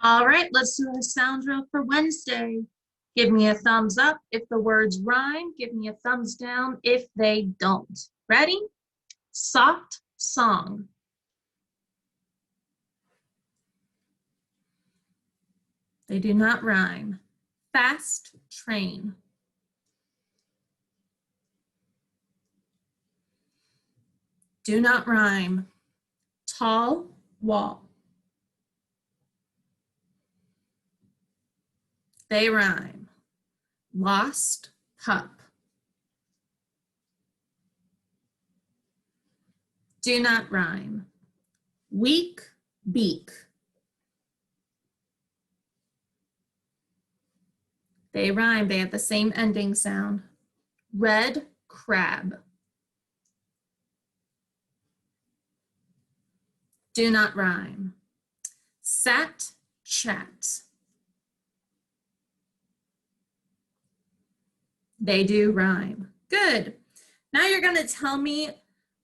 All right, let's do a sound drill for Wednesday. Give me a thumbs up if the words rhyme. Give me a thumbs down if they don't. Ready? Soft song. They do not rhyme. Fast train. Do not rhyme. Tall wall. They rhyme. Lost pup. Do not rhyme. Weak beak. They rhyme. They have the same ending sound. Red crab. Do not rhyme. Sat chat. They do rhyme. Good. Now you're going to tell me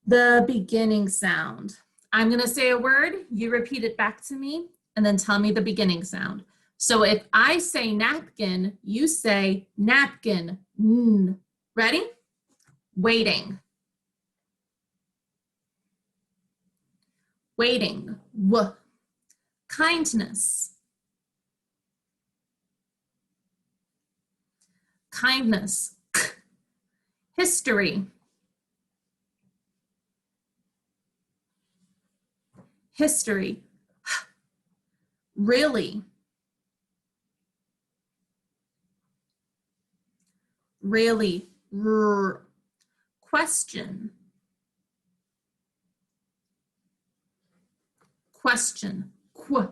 the beginning sound. I'm going to say a word, you repeat it back to me, and then tell me the beginning sound. So if I say napkin, you say napkin. Ready? Waiting. Waiting. W. Kindness. Kindness. K. History. History. Really. Really. R. Question. Question. Qu.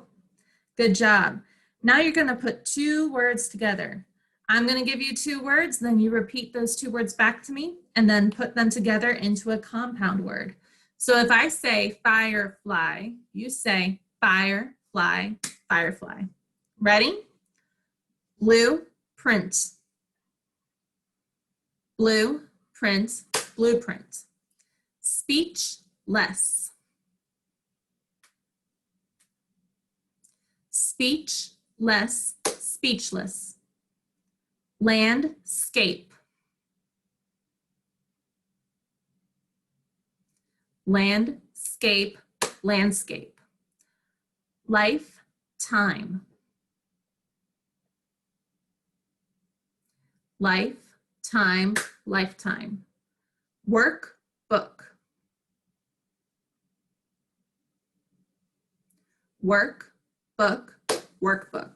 Good job. Now you're going to put two words together. I'm going to give you two words, then you repeat those two words back to me, and then put them together into a compound word. So if I say firefly, you say firefly, firefly. Ready? Blueprint. Blueprint, blueprint. Speechless. Speechless, speechless. Landscape. Landscape, landscape. Lifetime. Lifetime, lifetime. Workbook. Workbook, workbook.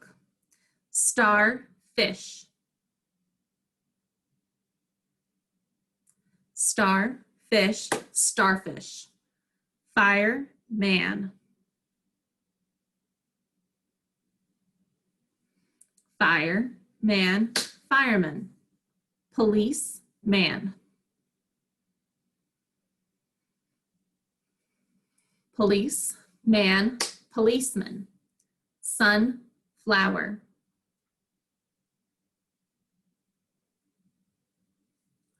Starfish. Starfish, starfish. Fireman. Fireman, fireman. Policeman. Policeman, policeman. Sunflower.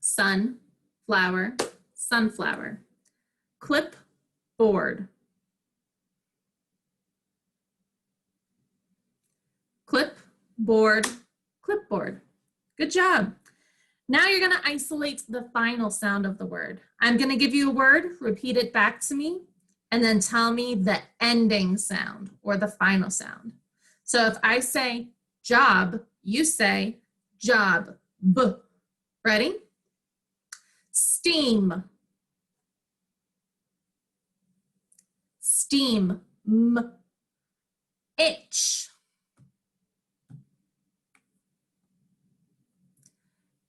Sunflower, sunflower. Clipboard. Clipboard, clipboard. Good job. Now you're going to isolate the final sound of the word. I'm going to give you a word, repeat it back to me, and then tell me the ending sound or the final sound. So if I say job, you say job. B. Ready? Steam. Steam. M. Itch.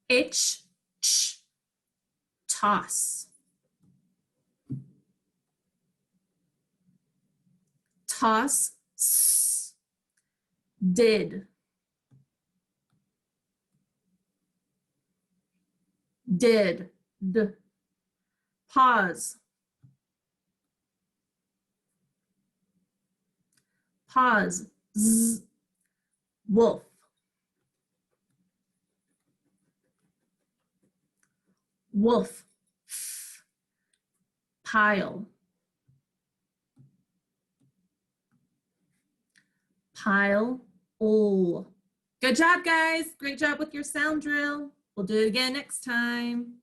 Itch. Ch. Toss. Toss. S. Did. Did. D. Pause. Pause. Z. Wolf. Wolf. F. Pile. pile, ol. Good job, guys. Great job with your sound drill. We'll do it again next time.